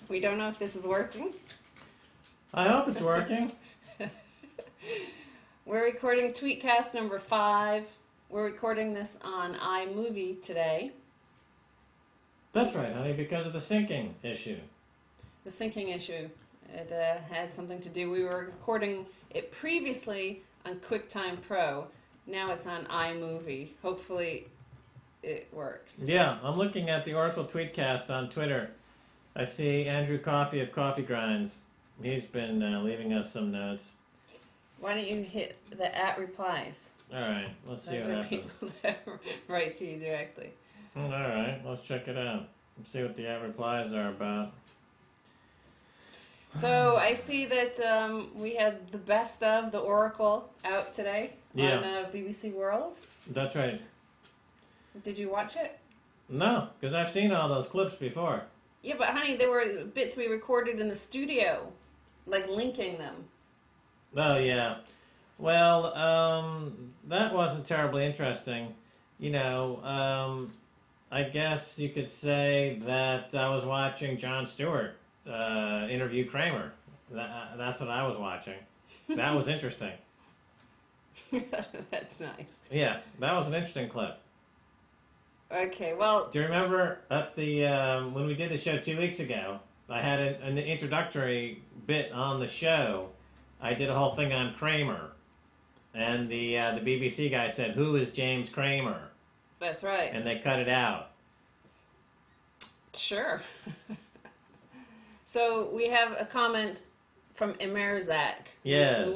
We don't know if this is working. I hope it's working. We're recording tweetcast number 5. We're recording this on iMovie today. That's right, honey, because of the syncing issue. The syncing issue. It had something to do. We were recording it previously on QuickTime Pro. Now it's on iMovie. Hopefully it works. Yeah, I'm looking at the Oracle Tweetcast on Twitter. I see Andrew Coffey of Coffee Grinds. He's been leaving us some notes. Why don't you hit the @replies? All right, let's see Those what are happens. people that write to you directly. All right, let's check it out. Let's see what the @replies are about. So I see that we had the best of the Oracle out today on BBC World. That's right. Did you watch it? No, because I've seen all those clips before. Yeah, but honey, there were bits we recorded in the studio, like linking them. Oh, yeah. Well, that wasn't terribly interesting. You know, I guess you could say that I was watching Jon Stewart interview Cramer. That's what I was watching. That was interesting. That's nice. Yeah, that was an interesting clip. Okay, well... Do you remember at the when we did the show 2 weeks ago, I had an introductory bit on the show. I did a whole thing on Cramer. And the BBC guy said, "Who is James Cramer?" That's right. And they cut it out. Sure. So we have a comment from Emerzak. Yes.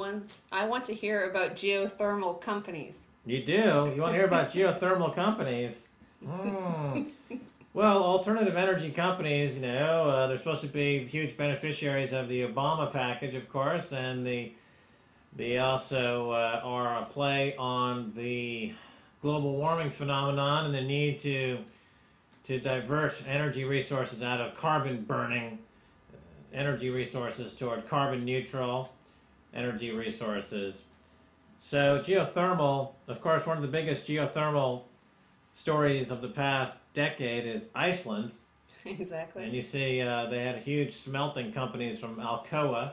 I want to hear about geothermal companies. You do? You want to hear about geothermal companies? Well, alternative energy companies, you know, they're supposed to be huge beneficiaries of the Obama package, of course, and they also are a play on the global warming phenomenon and the need to divert energy resources out of carbon burning energy resources toward carbon neutral energy resources. So geothermal, of course, one of the biggest geothermal stories of the past decade is Iceland. Exactly. And you see they had huge smelting companies from Alcoa.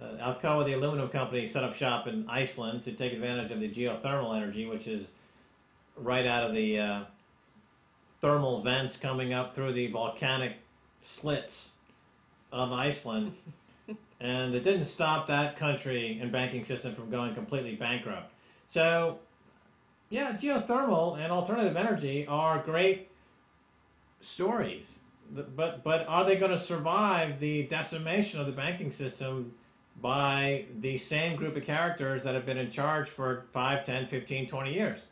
Alcoa, the aluminum company, set up shop in Iceland to take advantage of the geothermal energy, which is right out of the thermal vents coming up through the volcanic slits of Iceland. And it didn't stop that country and banking system from going completely bankrupt. So, yeah, geothermal and alternative energy are great stories. But are they going to survive the decimation of the banking system by the same group of characters that have been in charge for 5, 10, 15, 20 years?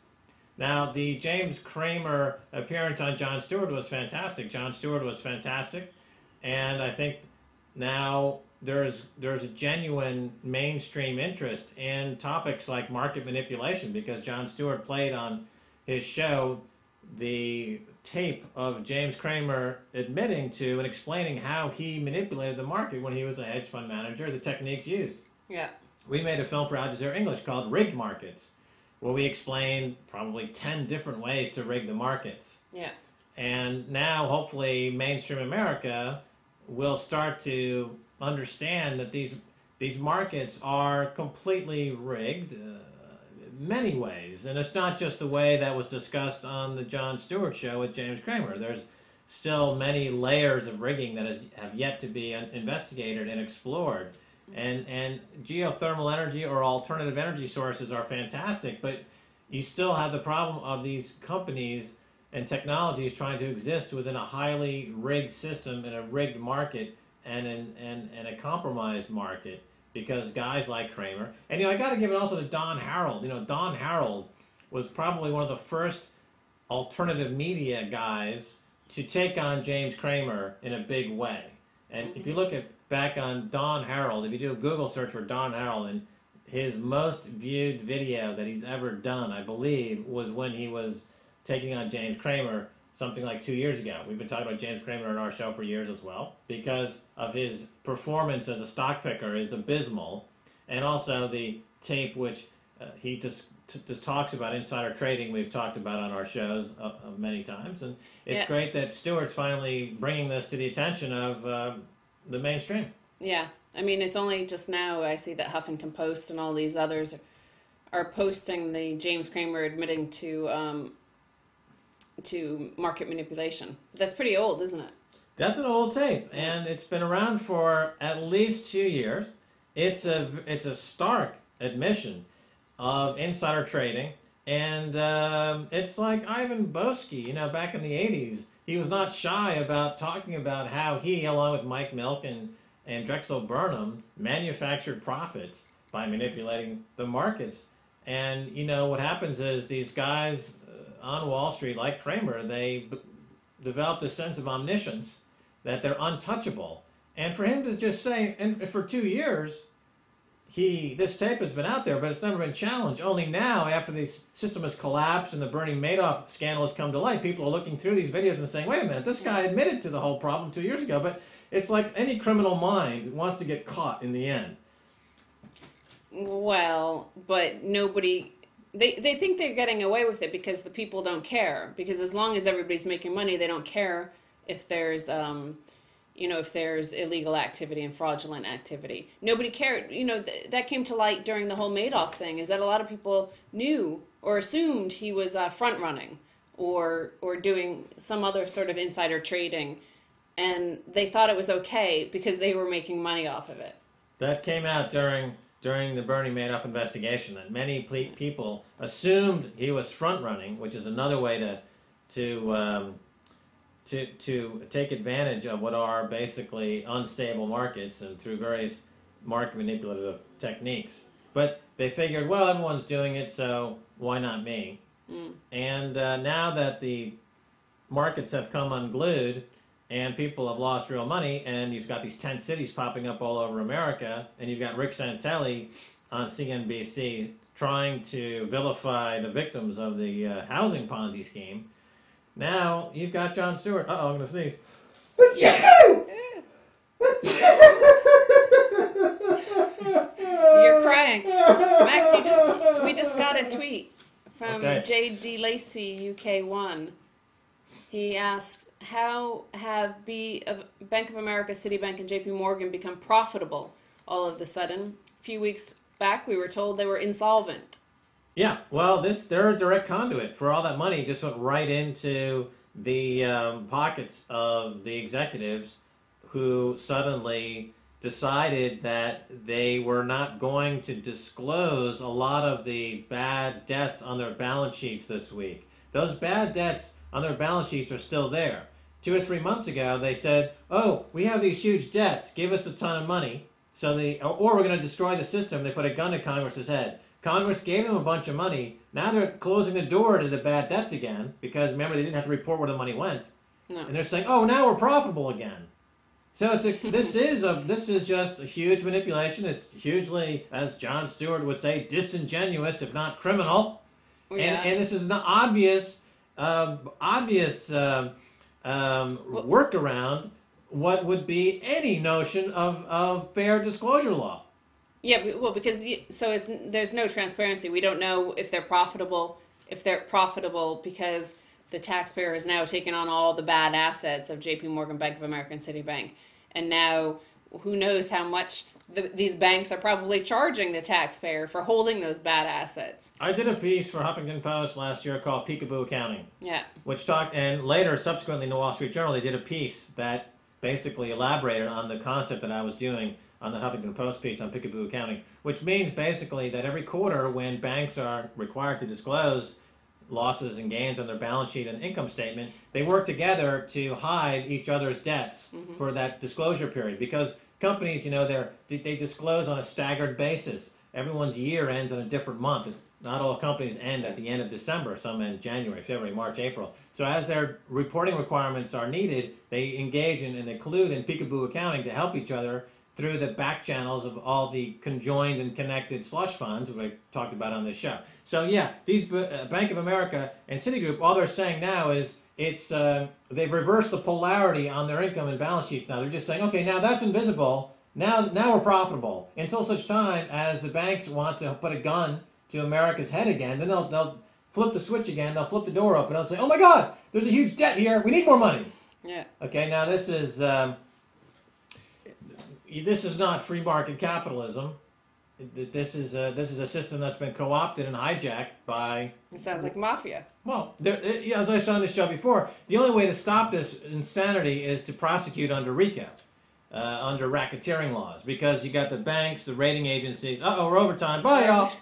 Now, the James Cramer appearance on Jon Stewart was fantastic. Jon Stewart was fantastic. And I think now there's a genuine mainstream interest in topics like market manipulation because Jon Stewart played on his show the tape of James Cramer admitting to and explaining how he manipulated the market when he was a hedge fund manager, the techniques used. Yeah. We made a film for Al Jazeera English called Rigged Markets, where we explained probably 10 different ways to rig the markets. Yeah. And now, hopefully, mainstream America will start to understand that these markets are completely rigged in many ways. And it's not just the way that was discussed on the Jon Stewart show with James Cramer. There's still many layers of rigging that have yet to be investigated and explored. And geothermal energy or alternative energy sources are fantastic, but you still have the problem of these companies and technologies trying to exist within a highly rigged system in a rigged market and in a compromised market because guys like Cramer, and I got to give it also to Don Harold. Don Harold was probably one of the first alternative media guys to take on James Cramer in a big way. And if you look back on Don Harold, if you do a Google search for Don Harold, and his most viewed video that he's ever done, I believe, was when he was taking on James Cramer something like 2 years ago. We've been talking about James Cramer on our show for years as well because of his performance as a stock picker is abysmal, and also the tape which he just talks about insider trading we've talked about on our shows many times. And it's great that Stewart's finally bringing this to the attention of the mainstream. Yeah. I mean, it's only just now I see that Huffington Post and all these others are posting the James Cramer admitting to market manipulation. That's pretty old, isn't it? That's an old tape, and it's been around for at least 2 years. It's a stark admission of insider trading, and it's like Ivan Boesky, you know, back in the 80s. He was not shy about talking about how he, along with Mike Milk and Drexel Burnham, manufactured profits by manipulating the markets. And, you know, what happens is these guys on Wall Street, like Cramer, they developed a sense of omniscience that they're untouchable. And for him to just say, and for 2 years, this tape has been out there, but it's never been challenged. Only now, after the system has collapsed and the Bernie Madoff scandal has come to light, people are looking through these videos and saying, wait a minute, this guy admitted to the whole problem 2 years ago. But it's like any criminal mind wants to get caught in the end. Well, but nobody... They think they're getting away with it because the people don't care. Because as long as everybody's making money, they don't care if there's... if there's illegal activity and fraudulent activity. Nobody cared. You know, that came to light during the whole Madoff thing, is that a lot of people knew or assumed he was front-running or doing some other sort of insider trading, and they thought it was okay because they were making money off of it. That came out during the Bernie Madoff investigation, that many people assumed he was front-running, which is another way to take advantage of what are basically unstable markets and through various market manipulative techniques. But they figured, well, everyone's doing it, so why not me? Mm. And now that the markets have come unglued and people have lost real money, and you've got these tent cities popping up all over America, and you've got Rick Santelli on CNBC trying to vilify the victims of the housing Ponzi scheme. Now, you've got Jon Stewart. Uh-oh, I'm going to sneeze. You're crying. Max, we just got a tweet from J.D. Lacey, UK1. He asks, how have Bank of America, Citibank, and J.P. Morgan become profitable all of a sudden? A few weeks back, we were told they were insolvent. Yeah, well, they're a direct conduit for all that money. Just went right into the pockets of the executives who suddenly decided that they were not going to disclose a lot of the bad debts on their balance sheets this week. Those bad debts on their balance sheets are still there. 2 or 3 months ago, they said, oh, we have these huge debts. Give us a ton of money, or we're going to destroy the system. They put a gun to Congress's head. Congress gave them a bunch of money. Now they're closing the door to the bad debts again because, remember, they didn't have to report where the money went. No. And they're saying, oh, now we're profitable again. So this is just a huge manipulation. It's hugely, as Jon Stewart would say, disingenuous, if not criminal. Yeah. And this is an obvious workaround what would be any notion of fair disclosure law. Yeah, well, because there's no transparency. We don't know if they're profitable. If they're profitable because the taxpayer has now taken on all the bad assets of J.P. Morgan, Bank of America, and Citibank, and now who knows how much these banks are probably charging the taxpayer for holding those bad assets. I did a piece for Huffington Post last year called Peekaboo Accounting. Yeah. And later, subsequently, in the Wall Street Journal, they did a piece that basically elaborated on the concept that I was doing on the Huffington Post piece on Peekaboo Accounting, which means basically that every quarter when banks are required to disclose losses and gains on their balance sheet and income statement, they work together to hide each other's debts for that disclosure period. Because companies, they disclose on a staggered basis. Everyone's year ends on a different month. Not all companies end at the end of December. Some end January, February, March, April. So as their reporting requirements are needed, they engage in and they collude in Peekaboo Accounting to help each other through the back channels of all the conjoined and connected slush funds, which I talked about on this show. So yeah, these Bank of America and Citigroup, all they're saying now is they've reversed the polarity on their income and balance sheets now. They're just saying, okay, now that's invisible. Now we're profitable. Until such time as the banks want to put a gun to America's head again, then they'll flip the switch again. They'll flip the door open. They'll say, oh my God, there's a huge debt here. We need more money. Yeah. Okay, now this is... this is not free market capitalism. This is a system that's been co-opted and hijacked by. It sounds like mafia. Well, as I said on this show before, the only way to stop this insanity is to prosecute under RICO, under racketeering laws, because you got the banks, the rating agencies. Uh-oh, we're overtime. Bye, y'all.